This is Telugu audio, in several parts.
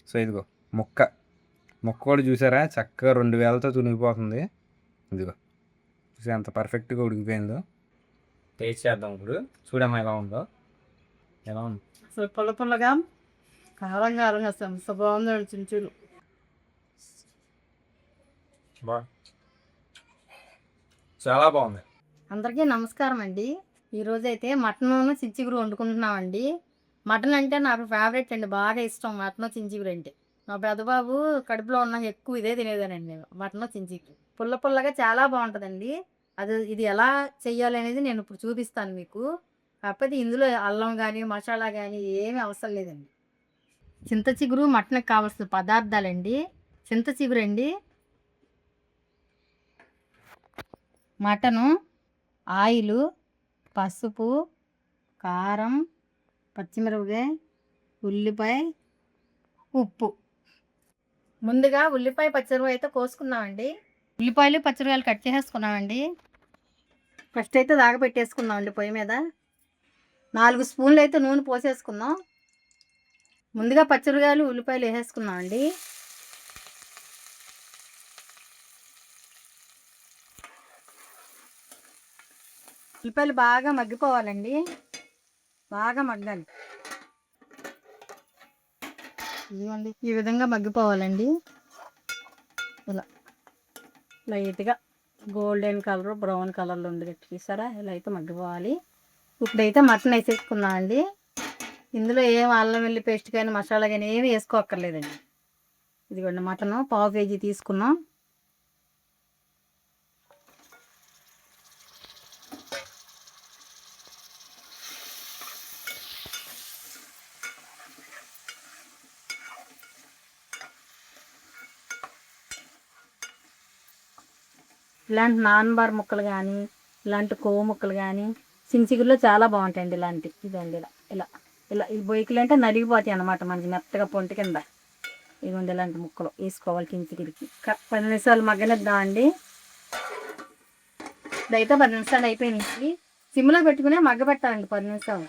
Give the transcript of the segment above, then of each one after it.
సో ఇదిగో ముక్క ముక్క కూడా చూసారా, చక్కగా 2 వేలతో తునిగిపోతుంది. ఇదిగో చూసి ఎంత పర్ఫెక్ట్గా ఉడికిపోయిందో. టేస్ట్ చేద్దాం ఇప్పుడు. చూడమ్మా ఎలా ఉందో. ఎలా ఉంది అసలు పుల్ల పుల్లగా కారం కారంగా అసలు ఎంత బాగుందండి చించులు. బా చాలా బాగుంది. అందరికీ నమస్కారం అండి. ఈరోజైతే మటన్ చించిగురు వండుకుంటున్నామండి. మటన్ అంటే నాకు ఫేవరెట్ అండి, బాగా ఇష్టం మటన్ చించిగురు అంటే. మా పెద్దబాబు కడుపులో ఉన్నాక ఎక్కువ ఇదే తినేదానండి నేను, మటన్ చించిగురు. పుల్ల పుల్లగా చాలా బాగుంటుందండి. ఇది ఎలా చెయ్యాలి అనేది నేను ఇప్పుడు చూపిస్తాను మీకు. కాకపోతే ఇందులో అల్లం కానీ మసాలా కానీ ఏమీ అవసరం లేదండి. చింత చిగురు మటన్కి కావాల్సిన పదార్థాలండి. చింత చిగురు అండి, మటను, ఆయిలు, పసుపు, కారం, పచ్చిమిరపకాయ, ఉల్లిపాయ, ఉప్పు. ముందుగా ఉల్లిపాయ పచ్చిమిరపకాయ అయితే కోసుకున్నామండి. ఉల్లిపాయలు పచ్చిమిరపకాయలు కట్ చేసేసుకున్నామండి. ఫస్ట్ అయితే పెట్టేసుకున్నామండి పొయ్యి మీద. 4 స్పూన్లు అయితే నూనె పోసేసుకుందాం. ముందుగా పచ్చిమిరపకాయలు ఉల్లిపాయలు వేసేసుకున్నామండి. ఉల్లిపాయలు బాగా మగ్గిపోవాలండి, బాగా మగ్గాలి. ఇదిగోండి ఈ విధంగా మగ్గిపోవాలండి. ఇలా లైట్గా గోల్డెన్ కలర్ బ్రౌన్ కలర్లో ఉంది చూసారా, ఇలా అయితే మగ్గిపోవాలి. ఇప్పుడైతే మటన్ వేసేసుకున్నామండి. ఇందులో ఏం అల్లం వెల్లి పేస్ట్ కానీ మసాలా కానీ ఏమి వేసుకోక్కర్లేదండి. ఇదిగోండి మటను 1/2 కేజీ తీసుకున్నాం. ఇలాంటి నాన్బార్ ముక్కలు కానీ ఇలాంటి కొవ్వు ముక్కలు కానీ చించిగుల్లో చాలా బాగుంటాయండి. ఇలాంటి ఇదండి ఇలా ఇలా ఇలా ఈ బొయ్యకులు అంటే నలిగిపోతాయి అన్నమాట, మంచి మెత్తగా పొంటి కింద. ఇదిగోండి ఇలాంటి ముక్కలు వేసుకోవాలి చించిగురికి. 10 నిమిషాలు మగ్గనిద్దామండి. ఇదైతే 10 నిమిషాలు అయిపోయినాయి. సిమ్లో పెట్టుకునే మగ్గ పెట్టాలండి 10 నిమిషాలు.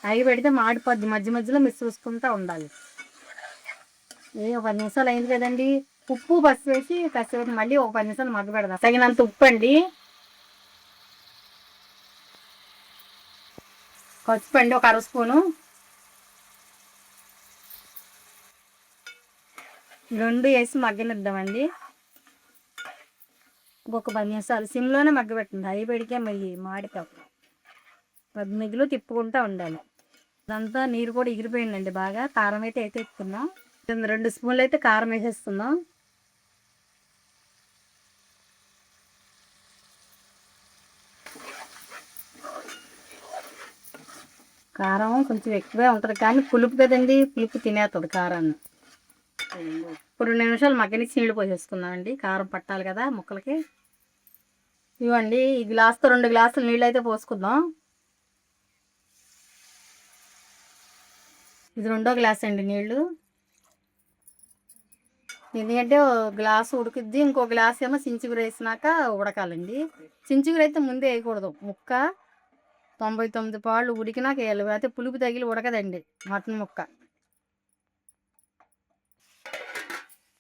అవి పెడితే మాడిపోద్ది, మధ్య మధ్యలో మిస్ చూసుకుంటూ ఉండాలి. 10 నిమిషాలు అయింది కదండి. ఉప్పు పసుపు వేసి కాసేపు మళ్ళీ 10 నిమిషాలు మగ్గ పెడదాం. తగినంత ఉప్పు అండి, పసుపు అండి 1 అర స్పూను, 2 వేసి మగ్గనిద్దామండి. ఇంకొక 10 నిమిషాలు సిమ్లోనే మగ్గ పెట్టండి. అవి పెడితే మళ్ళీ మాడిపోవు. 10 మిగులు తిప్పుకుంటూ ఉండాలి. అదంతా నీరు కూడా ఎగిరిపోయిందండి బాగా. కారం అయితే వేసేసుకుందాం. 2 స్పూన్లు అయితే కారం వేసేస్తున్నాం. కారం కొంచెం ఎక్కువే ఉంటుంది కానీ పులుపు కదండి, పులుపు తినేస్తుంది కారాన్ని. ఇప్పుడు 2 నిమిషాలు మగ్గనిచ్చి నీళ్ళు పోసేసుకుందామండి, కారం పట్టాలి కదా ముక్కలకి. ఇవ్వండి ఈ గ్లాస్తో 2 గ్లాసులు నీళ్ళు అయితే పోసుకుందాం. ఇది 2వ గ్లాస్ అండి నీళ్ళు. ఎందుకంటే గ్లాసు ఉడికిద్ది, ఇంకో గ్లాస్ ఏమో చించిగురు వేసినాక ఉడకాలండి. చించిగురు అయితే ముందే వేయకూడదు, ముక్క 99 పాళ్ళు ఉడికినాక వేయాలి, అయితే పులుపు తగిలి ఉడకదండి మటన్ ముక్క.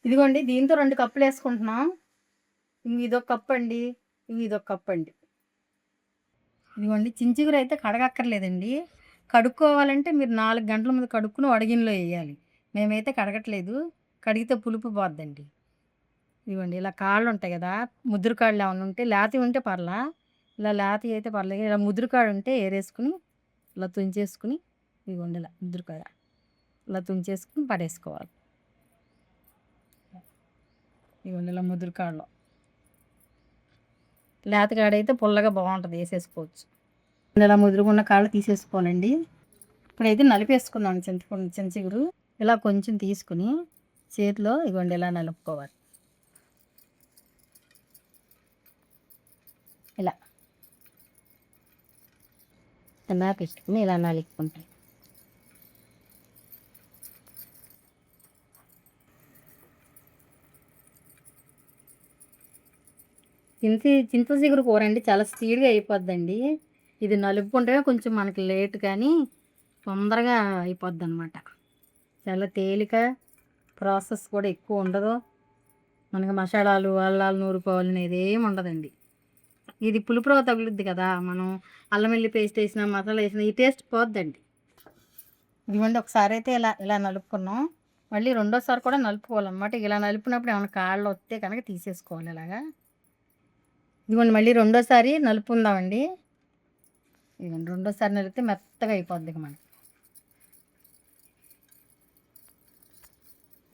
ఇదిగోండి దీంతో 2 కప్పులు వేసుకుంటున్నాం. ఇదొక కప్పు అండి, ఇదొక కప్పు అండి. ఇదిగోండి చించిగురు అయితే కడగక్కర్లేదండి. కడుక్కోవాలంటే మీరు 4 గంటల ముందు కడుక్కుని వడగిన్నెలో వేయాలి. మేమైతే కడగట్లేదు, కడిగితే పులుపు పోద్దండి. ఇదిగోండి ఇలా కాళ్ళు ఉంటాయి కదా, ముద్ర కాళ్ళు ఏమైనా ఉంటే లేతవి ఉంటే పర్లా, ఇలా లేతవి అయితే పర్లేదు. ఇలా ముద్రకాడు ఉంటే ఏరేసుకుని ఇలా తుంచేసుకుని, ఇదిగోండి ఇలా ముద్రకాడ ఇలా తుంచేసుకుని పడేసుకోవాలి. ఇదిగోండి ఇలా ముద్రకాడలో లేతకాడైతే పుల్లగా బాగుంటుంది, వేసేసుకోవచ్చు. ఇలా ముదురుకున్న కాళ్ళు తీసేసుకోవాలండి. ఇప్పుడైతే నలిపేసుకుందాం చించిగురు. ఇలా కొంచెం తీసుకుని చేతిలో ఇదిగోండి ఇలా నలుపుకోవాలి. ఇలా ఇలా పెట్టుకుని ఇలా నలుపుకుంటాం. చింత చిగురు కూర అండి చాలా స్పీడ్గా అయిపోద్దండి. ఇది నలుపుకుంటే కొంచెం మనకి లేట్ కానీ తొందరగా అయిపోద్ది అనమాట. చాలా తేలిక ప్రాసెస్ కూడా ఎక్కువ ఉండదు. మనకి మసాలాలు అల్లాలు నూరుకోవాలి అనేది ఏమి ఉండదండి. ఇది పులుపురవ తగులుద్ది కదా, మనం అల్లం వెల్లి పేస్ట్ వేసినా మసాలా వేసినా ఈ టేస్ట్ పోద్దండి. ఇదిగోండి ఒకసారి అయితే ఇలా ఇలా నలుపుకున్నాం, మళ్ళీ రెండోసారి కూడా నలుపుకోవాలన్నమాట. ఇలా నలిపినప్పుడు ఏమైనా కాళ్ళు వస్తే కనుక తీసేసుకోవాలి ఇలాగా. ఇదిగోండి మళ్ళీ రెండోసారి నలుపుకుందామండి. ఇదిగోండి రెండోసారి నలిపితే మెత్తగా అయిపోద్ది ఇక మనకి.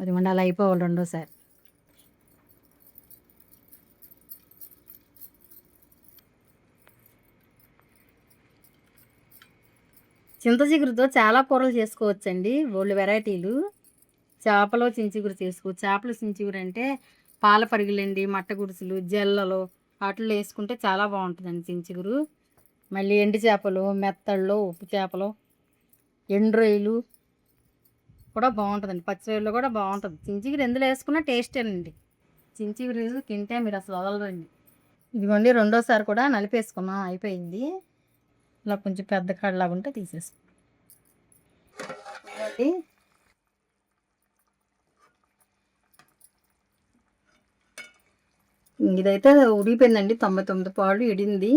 అదిగోండి అలా అయిపోవాలి రెండోసారి. చింత చిగురుతో చాలా కూరలు చేసుకోవచ్చండి, బోల్డు వెరైటీలు. చేపలో చించిగురు చేసుకోవచ్చు. చేపలు చించిగురు అంటే పాల పరిగిలండి, మట్ట గుడుసులు, జల్లలు వాటిల్లో వేసుకుంటే చాలా బాగుంటుందండి చించిగురు. మళ్ళీ ఎండు చేపలు, మెత్తళ్ళు, ఉప్పు చేపలు, ఎండు రొయ్యలు కూడా బాగుంటుందండి. పచ్చి రొయ్యలు కూడా బాగుంటుంది. చించిగురు ఎందులో వేసుకున్నా టేస్టేనండి. చించిగురు తింటే మీరు అసలు వదలరండి. ఇదిగోండి రెండోసారి కూడా నలిపేసుకున్నాం, అయిపోయింది. ఇలా కొంచెం పెద్ద కాడలాగా ఉంటే తీసేసుకోండి. ఇదైతే ఉడిగిపోయిందండి, 99 పాలు ఇడింది.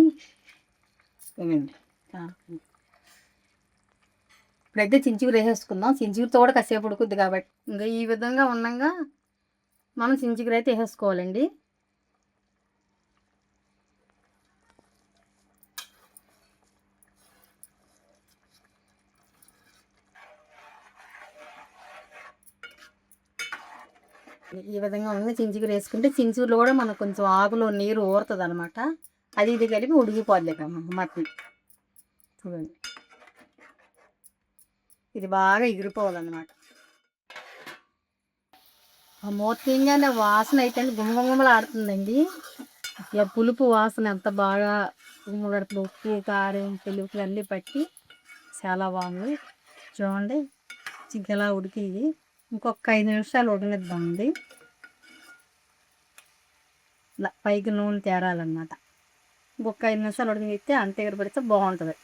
ఇప్పుడైతే చించిగురు వేసేసుకుందాం. చించిగురితో కూడా కాసేపు ఉడుకుద్ది కాబట్టి ఇంకా ఈ విధంగా ఉండగా మనం చించిగురు అయితే వేసేసుకోవాలండి. ఈ విధంగా ఉన్న చించిగురు వేసుకుంటే చించిగురులో కూడా మనకు కొంచెం ఆకులో నీరు ఊరుతుంది అనమాట. అది ఇది కలిపి ఉడికిపోద్ది మటన్. చూడండి ఇది బాగా ఎగిరిపోవాలన్నమాట. ఆ మూత తీయగానే వాసన అయితే గుమ్మగుమ్మలు ఆడుతుందండి. ఇక పులుపు వాసన ఎంత బాగా గుమ్మలాడుతుంది. ఉప్పు కారం పులుపు అన్నీ పట్టి చాలా బాగుంది. చూడండి చికెలా ఉడికింది. ఇంకొక 5 నిమిషాలు ఉడకనిద్దామండి. ఇలా పైకి నూనె తేరాలన్నమాట. ఇంకొక 5 నిమిషాలు ఉడకనిస్తే అంతే ఎగరబడితే బాగుంటుంది.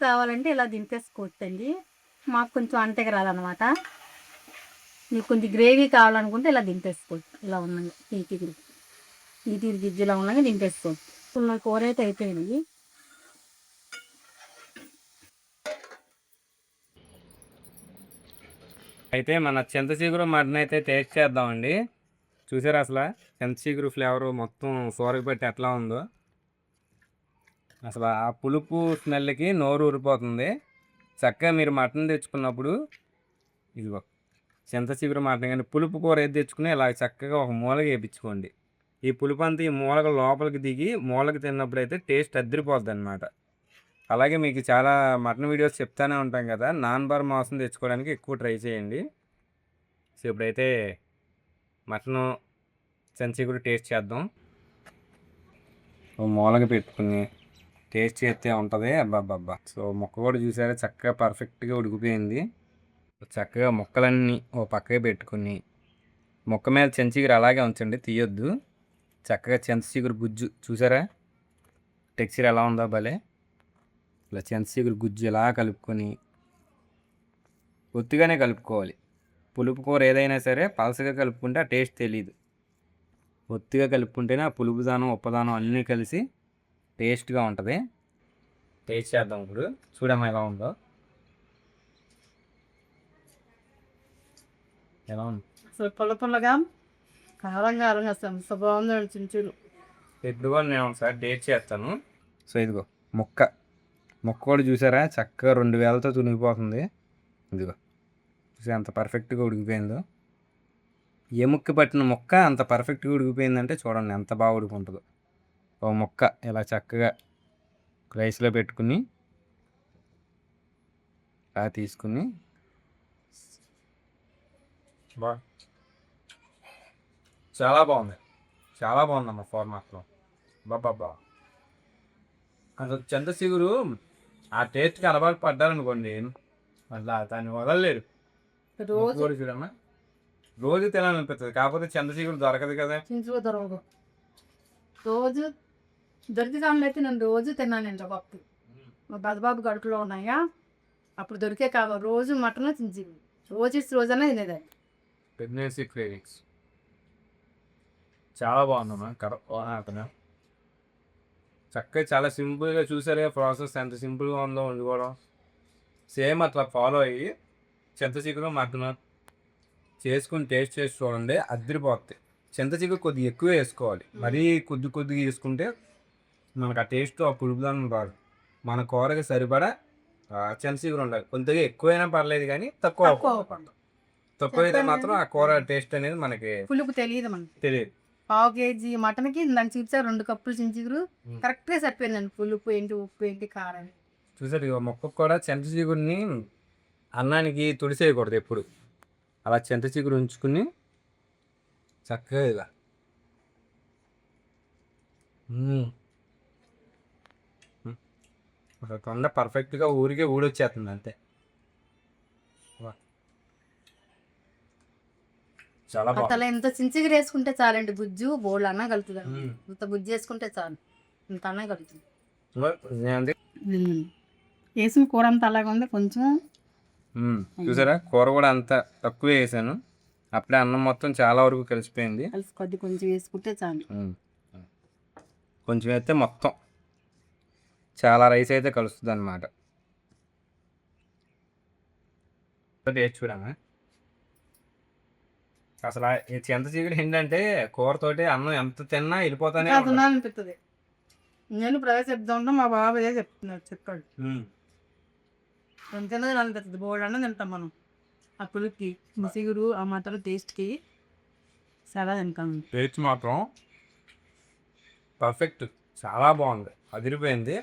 కావాలంటే ఇలా దింపేసుకోవచ్చండి. మాకు కొంచెం అంతెగరాలన్నమాట. మీకు కొంచెం గ్రేవీ కావాలనుకుంటే ఇలా దింపేసుకోవచ్చు. ఇలా ఉన్నాగా ఈ గిజ్జులా ఉన్నాగా దింపేసుకోవచ్చు. ఇప్పుడు నా కూర అయితే అయిపోయింది. అయితే మన చింత చిగురు మటన్ అయితే టేస్ట్ చేద్దామండి. చూసారా అసలు చింత చిగురు ఫ్లేవరు మొత్తం సోరకి పెట్టి ఎట్లా ఉందో. అసలు ఆ పులుపు స్మెల్కి నోరు ఊరిపోతుంది. చక్కగా మీరు మటన్ తెచ్చుకున్నప్పుడు ఇదిగో చింత చిగురు మటన్ కానీ పులుపు కూర ఏది తెచ్చుకుని ఇలా చక్కగా ఒక మూలకి వేయించుకోండి. ఈ పులుపు అంతా ఈ మూలక లోపలికి దిగి మూలకి తిన్నప్పుడు అయితే టేస్ట్ అద్దరిపోద్ది అనమాట. అలాగే మీకు చాలా మటన్ వీడియోస్ చెప్తానే ఉంటాం కదా, నాన్ బార్ మాంసం తెచ్చుకోవడానికి ఎక్కువ ట్రై చేయండి. సో ఇప్పుడైతే మటను చింతచిగురు టేస్ట్ చేద్దాం. మూలగా పెట్టుకుని టేస్ట్ చేస్తే ఉంటుంది. అబ్బాబ్బా. సో ముక్క కూడా చూసారా చక్కగా పర్ఫెక్ట్గా ఉడికిపోయింది. చక్కగా ముక్కలన్నీ ఓ పక్కగా పెట్టుకుని ముక్క మీద చింతచిగురు అలాగే ఉంచండి, తీయొద్దు. చక్కగా చింతచిగురు గుజ్జు చూసారా టెక్స్చర్ ఎలా ఉందో భలే. ఇలా చింతచిగురు గుజ్జు ఇలా కలుపుకొని ఒత్తిగానే కలుపుకోవాలి. పులుపు కూర ఏదైనా సరే పలసగా కలుపుకుంటే ఆ టేస్ట్ తెలియదు. ఒత్తిగా కలుపుకుంటేనే ఆ పులుపుదానం ఉప్పదానం అన్నీ కలిసి టేస్ట్గా ఉంటుంది. టేస్ట్ చేద్దాం ఇప్పుడు, చూడమ్మా ఎలా ఉందో. ఎలా ఉంది అసలు పుల్లగా కారంగా ఎంత బాగుందండి చించులు. ఇప్పుడు కూడా నేను ఒకసారి టేస్ట్ చేస్తాను. సో ఇదిగో ముక్క కూడా చూసారా చక్కగా 2 వేలతో తునిగిపోతుంది. ఇదిగో చూసి ఎంత పర్ఫెక్ట్గా ఉడికిపోయిందో. ఏ ముక్క పట్టిన ముక్క అంత పర్ఫెక్ట్గా ఉడికిపోయిందంటే చూడండి ఎంత బాగా ఉడుకుంటుందో. ఓ ముక్క ఇలా చక్కగా రైస్లో పెట్టుకుని ఇలా తీసుకుని చాలా బాగుందమ్మా ఫార్మాట్లో. బాబా అసలు చింతచిగురు ఆ టేస్ట్కి అలవాటు పడ్డారనుకోండి అట్లా దాన్ని వదలలేరు. రోజు చూడమ్మా రోజు తినాలనిపిస్తుంది. కాకపోతే చింతచిగురు దొరకదు కదా. చించులు దొరకదు. రోజు దొరికితే అయితే నేను రోజు తిన్నానండి. ఒకప్పుడు మా పెద్దబాబు గడుపులో ఉన్నాయా అప్పుడు దొరికే కావాలి రోజు మటన్ చించిగురు. రోజన్నా తినేదాన్ని. ప్రెగ్నెన్సీ క్రేవింగ్స్ చాలా బాగుందమ్మా. కరెక్ట్ చక్కగా చాలా సింపుల్గా చూసారే ప్రాసెస్ ఎంత సింపుల్గా ఉందో వండుకోవడం. సేమ్ అట్లా ఫాలో అయ్యి చింతచిగురు మటన్ చేసుకుని టేస్ట్ చేసి చూడండి, అద్దరిపోతుంది. చింతచిగురు కొద్దిగా ఎక్కువ వేసుకోవాలి, మరీ కొద్దిగా వేసుకుంటే మనకు ఆ టేస్ట్ ఆ పులుపుదనం రాదు. మన కూరకి సరిపడా చింతచిగురు ఉండాలి. కొద్దిగా ఎక్కువైనా పర్లేదు కానీ తక్కువ అవ్వకూడదు. తక్కువ అయితే మాత్రం ఆ కూర టేస్ట్ అనేది మనకి పులుపు తెలియదు మనకి. తెలియదు. 1/2 కేజీ మటన్కి దాన్ని చూసా 2 కప్పులు చించిగురు కరెక్ట్గా సరిపోయిందండి. పులుపు ఏంటి, ఉప్పు ఏంటి, కారం. చూసారు ఇక మొక్కకు కూడా చింతచిగురిని అన్నానికి తుడిసేయకూడదు ఎప్పుడు. అలా చింతచిగురు ఉంచుకుని చక్కగా ఇలా ఒక కొండ పర్ఫెక్ట్గా ఊరికే ఊడొచ్చేస్తుంది అంతే. చాలా బాగుంది. అసలు ఇంత చించిగురు వేసుకుంటే చాలండి, గుజ్జు బోళ్ళు అన్న కలుగుతుంది. ఇంత గుజ్జు వేసుకుంటే చాలు, ఇంత అన్న కలుగుతుంది. వేసిన కూర అంతా అలాగే ఉంది. కొంచెం చూసారా కూర కూడా అంత తక్కువే వేసాను, అప్పుడే అన్నం మొత్తం చాలా వరకు కలిసిపోయింది. కలిసి కొంచెం వేసుకుంటే చాలు. కొంచెం అయితే మొత్తం చాలా రైస్ అయితే కలుస్తుంది అన్నమాట. టేస్ట్ చూడమా. అసలు ఈ చింతచిగురు ఏంటంటే కూరతోటి అన్నం ఎంత తిన్నా వెళ్ళిపోతానే అనిపిస్తుంది. నేను ప్రవేశిద్దాం మా బాబు అదే చెప్పాడు. తిన్నది అనిపిస్తుంది. బోర్డు అన్న తింటాం మనం. ఆ పులుపుకి, చిగురు, ఆ మాత్రం టేస్ట్కి చాలా తింటాం. టేస్ట్ మాత్రం పర్ఫెక్ట్, చాలా బాగుంది, అదిరిపోయింది.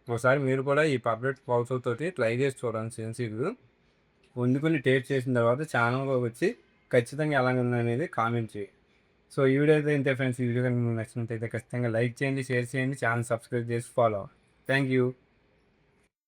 ఒకసారి మీరు కూడా ఈ పర్ఫెక్ట్ పౌసర్ తోటి ట్రై చేసి చూడండి. చింతచిగురు వండుకొని టేస్ట్ చేసిన తర్వాత ఛానల్లోకి వచ్చి ఖచ్చితంగా ఎలా ఉందనేది కామెంట్ చేయి. సో ఈ వీడియో అయితే ఇంతే ఫ్రెండ్స్. ఈ వీడియో కనుక మీకు నచ్చినట్టయితే ఖచ్చితంగా లైక్ చేయండి, షేర్ చేయండి, ఛానల్ సబ్స్క్రైబ్ చేసి ఫాలో అవ్వండి. Thank you.